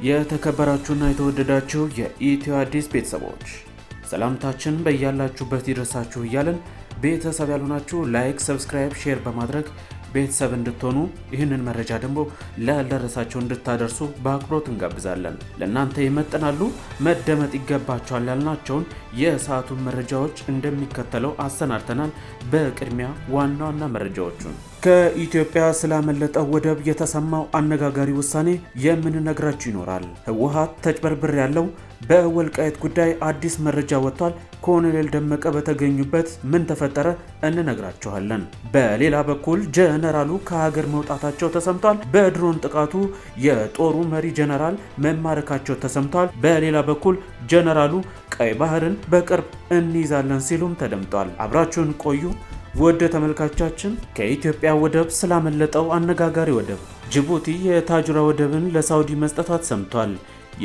የተከበራችሁና የተወደዳችሁ የኢትዮ አዲስ ቤተሰቦች ሰላምታችን በእያላችሁበት ይድረሳችሁ እያልን ቤተሰብ ያልሆናችሁ ላይክ፣ ሰብስክራይብ፣ ሼር በማድረግ ቤተሰብ እንድትሆኑ ይህንን መረጃ ደግሞ ላልደረሳችሁ እንድታደርሱ በአክብሮት እንጋብዛለን። ለእናንተ ይመጥናሉ መደመጥ ይገባቸዋል ያልናቸውን የሰዓቱን መረጃዎች እንደሚከተለው አሰናድተናል። በቅድሚያ ዋና ዋና መረጃዎቹን ከኢትዮጵያ ስላመለጠው ወደብ የተሰማው አነጋጋሪ ውሳኔ የምንነግራችሁ ይኖራል። ህወሓት ተጭበርብር ያለው በወልቃይት ጉዳይ አዲስ መረጃ ወጥቷል። ኮሎኔል ደመቀ በተገኙበት ምን ተፈጠረ እንነግራችኋለን። በሌላ በኩል ጀነራሉ ከሀገር መውጣታቸው ተሰምቷል። በድሮን ጥቃቱ የጦሩ መሪ ጀነራል መማረካቸው ተሰምቷል። በሌላ በኩል ጀነራሉ ቀይ ባህርን በቅርብ እንይዛለን ሲሉም ተደምጧል። አብራችሁን ቆዩ። ወደ ተመልካቻችን ከኢትዮጵያ ወደብ ስላመለጠው አነጋጋሪ ወደብ ጅቡቲ የታጁራ ወደብን ለሳውዲ መስጠቷ ተሰምቷል።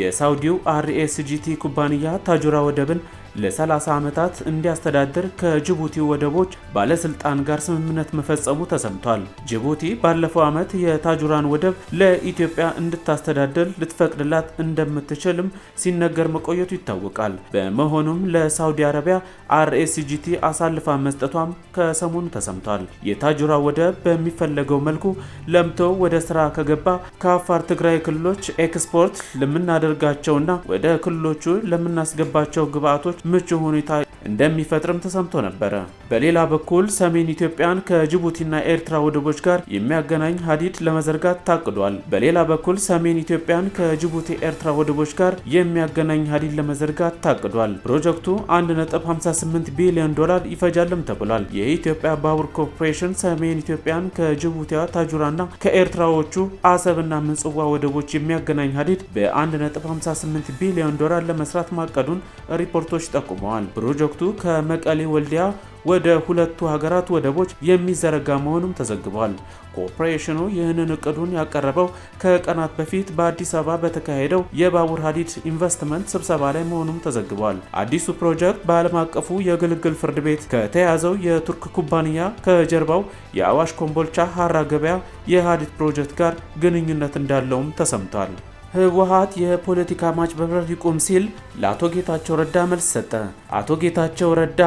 የሳውዲው አርኤስጂቲ ኩባንያ ታጁራ ወደብን ለ30 ዓመታት እንዲያስተዳድር ከጅቡቲ ወደቦች ባለስልጣን ጋር ስምምነት መፈጸሙ ተሰምቷል። ጅቡቲ ባለፈው ዓመት የታጁራን ወደብ ለኢትዮጵያ እንድታስተዳድር ልትፈቅድላት እንደምትችልም ሲነገር መቆየቱ ይታወቃል። በመሆኑም ለሳውዲ አረቢያ አርኤስጂቲ አሳልፋ መስጠቷም ከሰሞኑ ተሰምቷል። የታጁራ ወደብ በሚፈለገው መልኩ ለምቶ ወደ ስራ ከገባ ከአፋር፣ ትግራይ ክልሎች ኤክስፖርት ለምናደርጋቸውና ወደ ክልሎቹ ለምናስገባቸው ግብአቶች ምቹ ሁኔታ እንደሚፈጥርም ተሰምቶ ነበር። በሌላ በኩል ሰሜን ኢትዮጵያን ከጅቡቲና ኤርትራ ወደቦች ጋር የሚያገናኝ ሀዲድ ለመዘርጋት ታቅዷል። በሌላ በኩል ሰሜን ኢትዮጵያን ከጅቡቲ ኤርትራ ወደቦች ጋር የሚያገናኝ ሀዲድ ለመዘርጋት ታቅዷል። ፕሮጀክቱ 1.58 ቢሊዮን ዶላር ይፈጃልም ተብሏል። የኢትዮጵያ ባቡር ኮርፖሬሽን ሰሜን ኢትዮጵያን ከጅቡቲዋ ታጁራና ከኤርትራዎቹ አሰብና ምጽዋ ወደቦች የሚያገናኝ ሀዲድ በ1.58 ቢሊዮን ዶላር ለመስራት ማቀዱን ሪፖርቶች ጠቁመዋል። ፕሮጀክቱ ከመቀሌ ወልዲያ ወደ ሁለቱ ሀገራት ወደቦች የሚዘረጋ መሆኑም ተዘግቧል። ኮርፖሬሽኑ ይህንን እቅዱን ያቀረበው ከቀናት በፊት በአዲስ አበባ በተካሄደው የባቡር ሀዲድ ኢንቨስትመንት ስብሰባ ላይ መሆኑም ተዘግቧል። አዲሱ ፕሮጀክት በዓለም አቀፉ የግልግል ፍርድ ቤት ከተያዘው የቱርክ ኩባንያ ከጀርባው የአዋሽ ኮምቦልቻ ሀራ ገበያ የሀዲድ ፕሮጀክት ጋር ግንኙነት እንዳለውም ተሰምቷል። ህወሓት የፖለቲካ ማጭበርበር ይቁም ሲል ለአቶ ጌታቸው ረዳ መልስ ሰጠ። አቶ ጌታቸው ረዳ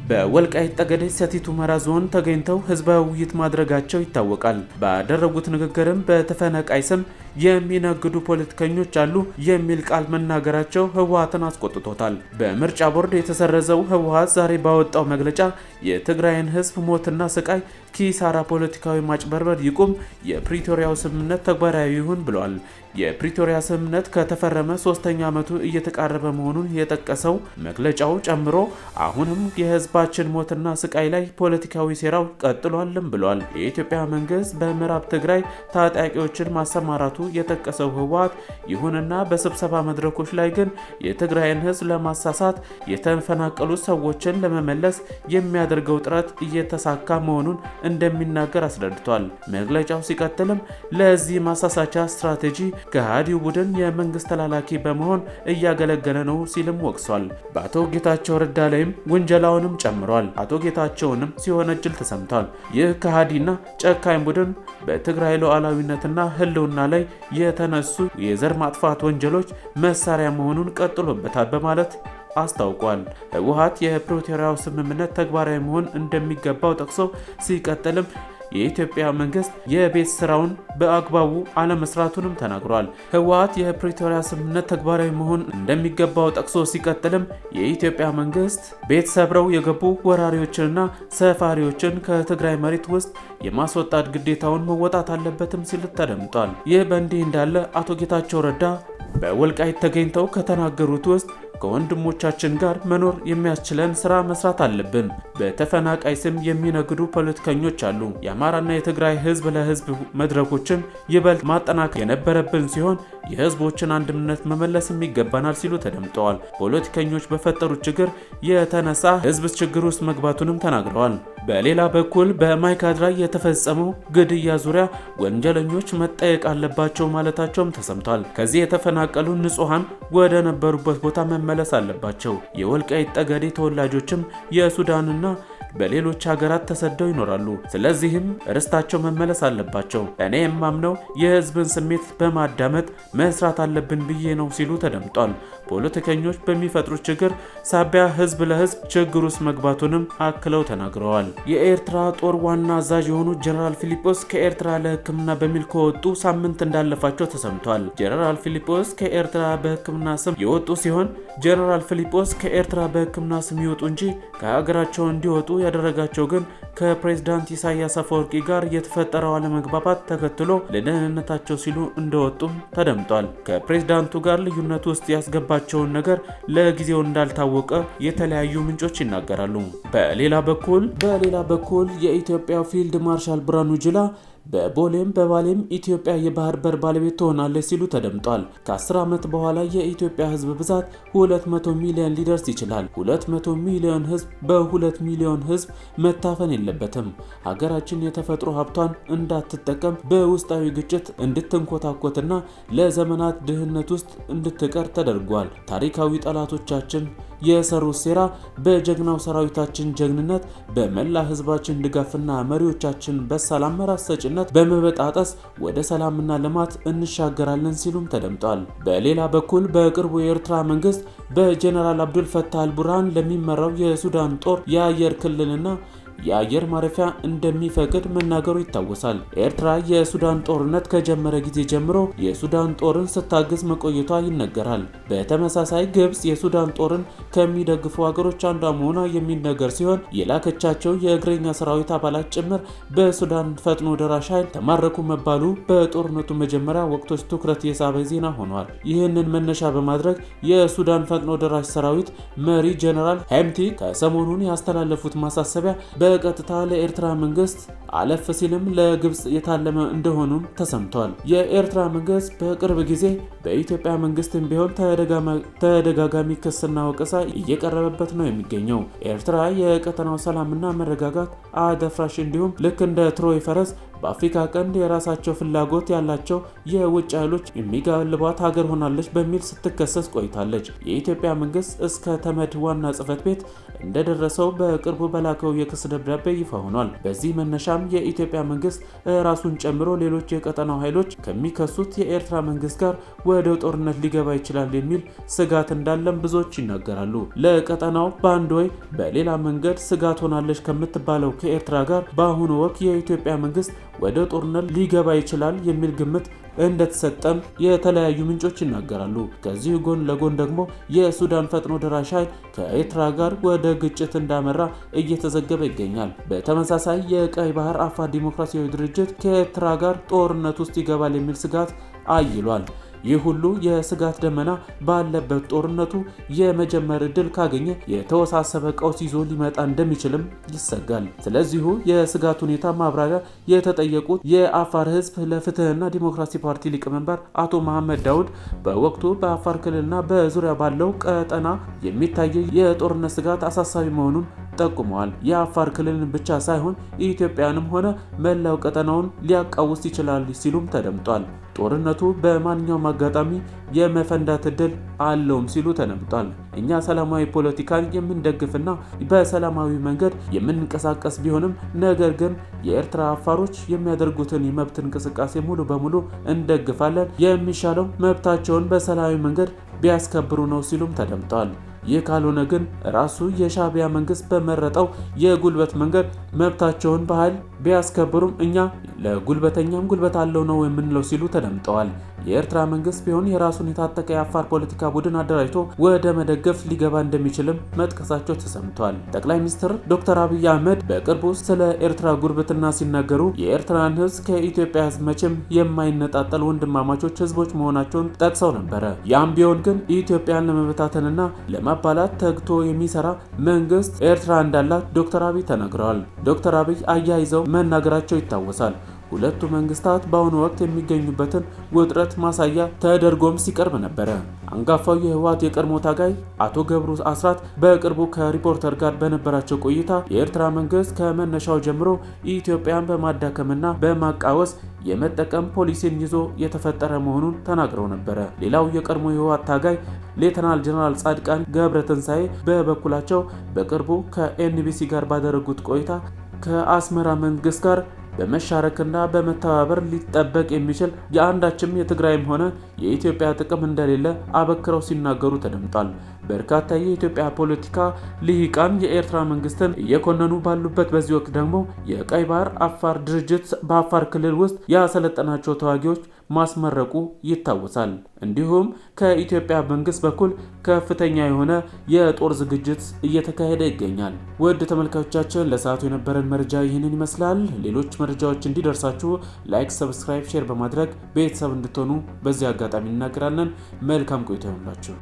በወልቃይት ጠገዴ ሰቲት ሁመራ ዞን ተገኝተው ህዝባዊ ውይይት ማድረጋቸው ይታወቃል። ባደረጉት ንግግርም በተፈናቃይ ስም የሚነግዱ ፖለቲከኞች አሉ የሚል ቃል መናገራቸው ህወሓትን አስቆጥቶታል። በምርጫ ቦርድ የተሰረዘው ህወሓት ዛሬ ባወጣው መግለጫ የትግራይን ህዝብ ሞትና ስቃይ፣ ኪሳራ፣ ፖለቲካዊ ማጭበርበር ይቁም፣ የፕሪቶሪያው ስምምነት ተግባራዊ ይሁን ብሏል። የፕሪቶሪያ ስምምነት ከተፈረመ 3ኛ ዓመቱ እየተቃረበ መሆኑን የጠቀሰው መግለጫው ጨምሮ አሁንም የህዝባችን ሞትና ስቃይ ላይ ፖለቲካዊ ሴራው ቀጥሏልም ብሏል። የኢትዮጵያ መንግስት በምዕራብ ትግራይ ታጣቂዎችን ማሰማራቱ የጠቀሰው ህወሓት ይሁንና በስብሰባ መድረኮች ላይ ግን የትግራይን ህዝብ ለማሳሳት የተፈናቀሉ ሰዎችን ለመመለስ የሚያደርገው ጥረት እየተሳካ መሆኑን እንደሚናገር አስረድቷል። መግለጫው ሲቀጥልም ለዚህ ማሳሳቻ ስትራቴጂ ከሃዲው ቡድን የመንግስት ተላላኪ በመሆን እያገለገለ ነው ሲልም ወቅሷል። በአቶ ጌታቸው ረዳ ላይም ውንጀላውንም ጨምሯል። አቶ ጌታቸውንም ሲወነጅል ተሰምቷል። ይህ ከሃዲና ጨካኝ ቡድን በትግራይ ሉዓላዊነትና ህልውና ላይ የተነሱ የዘር ማጥፋት ወንጀሎች መሳሪያ መሆኑን ቀጥሎበታል በማለት አስታውቋል። ህወሓት የፕሪቶሪያው ስምምነት ተግባራዊ መሆን እንደሚገባው ጠቅሶ ሲቀጥልም የኢትዮጵያ መንግስት የቤት ስራውን በአግባቡ አለመስራቱንም ተናግሯል። ህወሓት የፕሪቶሪያ ስምምነት ተግባራዊ መሆን እንደሚገባው ጠቅሶ ሲቀጥልም የኢትዮጵያ መንግስት ቤት ሰብረው የገቡ ወራሪዎችንና ሰፋሪዎችን ከትግራይ መሬት ውስጥ የማስወጣት ግዴታውን መወጣት አለበትም ሲል ተደምጧል። ይህ በእንዲህ እንዳለ አቶ ጌታቸው ረዳ በወልቃይት ተገኝተው ከተናገሩት ውስጥ ከወንድሞቻችን ጋር መኖር የሚያስችለን ስራ መስራት አለብን። በተፈናቃይ ስም የሚነግዱ ፖለቲከኞች አሉ። የአማራና የትግራይ ህዝብ ለህዝብ መድረኮችን ይበልጥ ማጠናከር የነበረብን ሲሆን የህዝቦችን አንድነት መመለስም ይገባናል ሲሉ ተደምጠዋል። ፖለቲከኞች በፈጠሩት ችግር የተነሳ ህዝብ ችግር ውስጥ መግባቱንም ተናግረዋል። በሌላ በኩል በማይካድራ የተፈጸመው ግድያ ዙሪያ ወንጀለኞች መጠየቅ አለባቸው ማለታቸውም ተሰምቷል። ከዚህ የተፈናቀሉ ንጹሃን ወደ ነበሩበት ቦታ መመለስ አለባቸው። የወልቃይት ጠገዴ ተወላጆችም የሱዳንና በሌሎች ሀገራት ተሰደው ይኖራሉ። ስለዚህም ርስታቸው መመለስ አለባቸው። እኔ የማምነው የህዝብን ስሜት በማዳመጥ መስራት አለብን ብዬ ነው ሲሉ ተደምጧል። ፖለቲከኞች በሚፈጥሩት ችግር ሳቢያ ህዝብ ለህዝብ ችግር ውስጥ መግባቱንም አክለው ተናግረዋል። የኤርትራ ጦር ዋና አዛዥ የሆኑት ጀነራል ፊሊጶስ ከኤርትራ ለሕክምና በሚል ከወጡ ሳምንት እንዳለፋቸው ተሰምቷል። ጀነራል ፊሊጶስ ከኤርትራ በሕክምና ስም የወጡ ሲሆን ጀነራል ፊሊጶስ ከኤርትራ በሕክምና ስም ይወጡ እንጂ ከሀገራቸው እንዲወጡ ያደረጋቸው ግን ከፕሬዝዳንት ኢሳያስ አፈወርቂ ጋር የተፈጠረው አለመግባባት ተከትሎ ለደህንነታቸው ሲሉ እንደወጡም ተደምጧል። ከፕሬዝዳንቱ ጋር ልዩነት ውስጥ ያስገባቸውን ነገር ለጊዜው እንዳልታወቀ የተለያዩ ምንጮች ይናገራሉ። በሌላ በኩል የኢትዮጵያ ፊልድ ማርሻል ብርሃኑ ጁላ በቦሌም በባሌም ኢትዮጵያ የባህር በር ባለቤት ትሆናለች ሲሉ ተደምጧል። ከ10 ዓመት በኋላ የኢትዮጵያ ህዝብ ብዛት 200 ሚሊዮን ሊደርስ ይችላል። 200 ሚሊዮን ህዝብ በ2 ሚሊዮን ህዝብ መታፈን የለበትም። ሀገራችን የተፈጥሮ ሀብቷን እንዳትጠቀም በውስጣዊ ግጭት እንድትንኮታኮትና ለዘመናት ድህነት ውስጥ እንድትቀር ተደርጓል። ታሪካዊ ጠላቶቻችን የሰሩት ሴራ በጀግናው ሰራዊታችን ጀግንነት በመላ ህዝባችን ድጋፍና መሪዎቻችን በሰላም አመራር ሰጭነት በመበጣጠስ ወደ ሰላምና ልማት እንሻገራለን ሲሉም ተደምጧል። በሌላ በኩል በቅርቡ የኤርትራ መንግስት በጀነራል አብዱል ፈታህ አልቡርሃን ለሚመራው የሱዳን ጦር የአየር ክልልና የአየር ማረፊያ እንደሚፈቅድ መናገሩ ይታወሳል። ኤርትራ የሱዳን ጦርነት ከጀመረ ጊዜ ጀምሮ የሱዳን ጦርን ስታግዝ መቆየቷ ይነገራል። በተመሳሳይ ግብጽ የሱዳን ጦርን ከሚደግፉ ሀገሮች አንዷ መሆኗ የሚነገር ሲሆን የላከቻቸው የእግረኛ ሰራዊት አባላት ጭምር በሱዳን ፈጥኖ ደራሽ ኃይል ተማረኩ መባሉ በጦርነቱ መጀመሪያ ወቅቶች ትኩረት የሳበ ዜና ሆኗል። ይህንን መነሻ በማድረግ የሱዳን ፈጥኖ ደራሽ ሰራዊት መሪ ጀነራል ሄምቲ ከሰሞኑን ያስተላለፉት ማሳሰቢያ በቀጥታ ለኤርትራ መንግስት አለፍ ሲልም ለግብጽ የታለመ እንደሆኑም ተሰምቷል። የኤርትራ መንግስት በቅርብ ጊዜ በኢትዮጵያ መንግስትም ቢሆን ተደጋጋሚ ክስና ወቀሳ እየቀረበበት ነው የሚገኘው። ኤርትራ የቀጠናው ሰላምና መረጋጋት አደፍራሽ እንዲሁም ልክ እንደ ትሮይ ፈረስ በአፍሪካ ቀንድ የራሳቸው ፍላጎት ያላቸው የውጭ ኃይሎች የሚጋልቧት ሀገር ሆናለች በሚል ስትከሰስ ቆይታለች። የኢትዮጵያ መንግስት እስከ ተመድ ዋና ጽህፈት ቤት እንደደረሰው በቅርቡ በላከው የክስ ደብዳቤ ይፋ ሆኗል። በዚህ መነሻም የኢትዮጵያ መንግስት ራሱን ጨምሮ ሌሎች የቀጠናው ኃይሎች ከሚከሱት የኤርትራ መንግስት ጋር ወደ ጦርነት ሊገባ ይችላል የሚል ስጋት እንዳለም ብዙዎች ይናገራሉ። ለቀጠናው በአንድ ወይ በሌላ መንገድ ስጋት ሆናለች ከምትባለው ከኤርትራ ጋር በአሁኑ ወቅት የኢትዮጵያ መንግስት ወደ ጦርነት ሊገባ ይችላል የሚል ግምት እንደተሰጠም የተለያዩ ምንጮች ይናገራሉ። ከዚህ ጎን ለጎን ደግሞ የሱዳን ፈጥኖ ደራሽ ኃይል ከኤርትራ ጋር ወደ ግጭት እንዳመራ እየተዘገበ ይገኛል። በተመሳሳይ የቀይ ባህር አፋር ዲሞክራሲያዊ ድርጅት ከኤርትራ ጋር ጦርነት ውስጥ ይገባል የሚል ስጋት አይሏል። ይህ ሁሉ የስጋት ደመና ባለበት ጦርነቱ የመጀመር እድል ካገኘ የተወሳሰበ ቀውስ ይዞ ሊመጣ እንደሚችልም ይሰጋል። ስለዚሁ የስጋት ሁኔታ ማብራሪያ የተጠየቁት የአፋር ህዝብ ለፍትህና ዲሞክራሲ ፓርቲ ሊቀመንበር አቶ መሐመድ ዳውድ በወቅቱ በአፋር ክልልና በዙሪያ ባለው ቀጠና የሚታየው የጦርነት ስጋት አሳሳቢ መሆኑን ጠቁመዋል። የአፋር ክልልን ብቻ ሳይሆን ኢትዮጵያንም ሆነ መላው ቀጠናውን ሊያቃውስ ይችላል ሲሉም ተደምጧል። ጦርነቱ በማንኛውም አጋጣሚ የመፈንዳት እድል አለውም ሲሉ ተደምጧል። እኛ ሰላማዊ ፖለቲካን የምንደግፍና በሰላማዊ መንገድ የምንንቀሳቀስ ቢሆንም ነገር ግን የኤርትራ አፋሮች የሚያደርጉትን የመብት እንቅስቃሴ ሙሉ በሙሉ እንደግፋለን። የሚሻለው መብታቸውን በሰላማዊ መንገድ ቢያስከብሩ ነው ሲሉም ተደምጧል። ይህ ካልሆነ ግን ራሱ የሻዕቢያ መንግስት በመረጠው የጉልበት መንገድ መብታቸውን በኃይል ቢያስከብሩም እኛ ለጉልበተኛም ጉልበት አለው ነው የምንለው ሲሉ ተደምጠዋል። የኤርትራ መንግስት ቢሆን የራሱን የታጠቀ የአፋር ፖለቲካ ቡድን አደራጅቶ ወደ መደገፍ ሊገባ እንደሚችልም መጥቀሳቸው ተሰምቷል። ጠቅላይ ሚኒስትር ዶክተር አብይ አህመድ በቅርቡ ስለ ኤርትራ ጉርብትና ሲናገሩ የኤርትራን ህዝብ ከኢትዮጵያ ህዝብ መቼም የማይነጣጠል ወንድማማቾች ህዝቦች መሆናቸውን ጠቅሰው ነበረ። ያም ቢሆን ግን ኢትዮጵያን ለመበታተንና ለማባላት ተግቶ የሚሰራ መንግስት ኤርትራ እንዳላት ዶክተር አብይ ተናግረዋል። ዶክተር አብይ አያይዘው መናገራቸው ይታወሳል። ሁለቱ መንግስታት በአሁኑ ወቅት የሚገኙበትን ውጥረት ማሳያ ተደርጎም ሲቀርብ ነበረ። አንጋፋው የህወሓት የቀድሞ ታጋይ አቶ ገብሩ አስራት በቅርቡ ከሪፖርተር ጋር በነበራቸው ቆይታ የኤርትራ መንግስት ከመነሻው ጀምሮ ኢትዮጵያን በማዳከምና በማቃወስ የመጠቀም ፖሊሲን ይዞ የተፈጠረ መሆኑን ተናግረው ነበረ። ሌላው የቀድሞ የህወሓት ታጋይ ሌተናል ጀነራል ጻድቃን ገብረትንሳኤ በበኩላቸው በቅርቡ ከኤንቢሲ ጋር ባደረጉት ቆይታ ከአስመራ መንግስት ጋር በመሻረክና በመተባበር ሊጠበቅ የሚችል የአንዳችም የትግራይም ሆነ የኢትዮጵያ ጥቅም እንደሌለ አበክረው ሲናገሩ ተደምጧል። በርካታ የኢትዮጵያ ፖለቲካ ልሂቃን የኤርትራ መንግስትን እየኮነኑ ባሉበት በዚህ ወቅት ደግሞ የቀይ ባህር አፋር ድርጅት በአፋር ክልል ውስጥ ያሰለጠናቸው ተዋጊዎች ማስመረቁ ይታወሳል። እንዲሁም ከኢትዮጵያ መንግስት በኩል ከፍተኛ የሆነ የጦር ዝግጅት እየተካሄደ ይገኛል። ውድ ተመልካቾቻችን ለሰዓቱ የነበረን መረጃ ይህንን ይመስላል። ሌሎች መረጃዎች እንዲደርሳችሁ ላይክ፣ ሰብስክራይብ፣ ሼር በማድረግ ቤተሰብ እንድትሆኑ በዚህ አጋጣሚ እናገራለን። መልካም ቆይታ ይሁንላችሁ።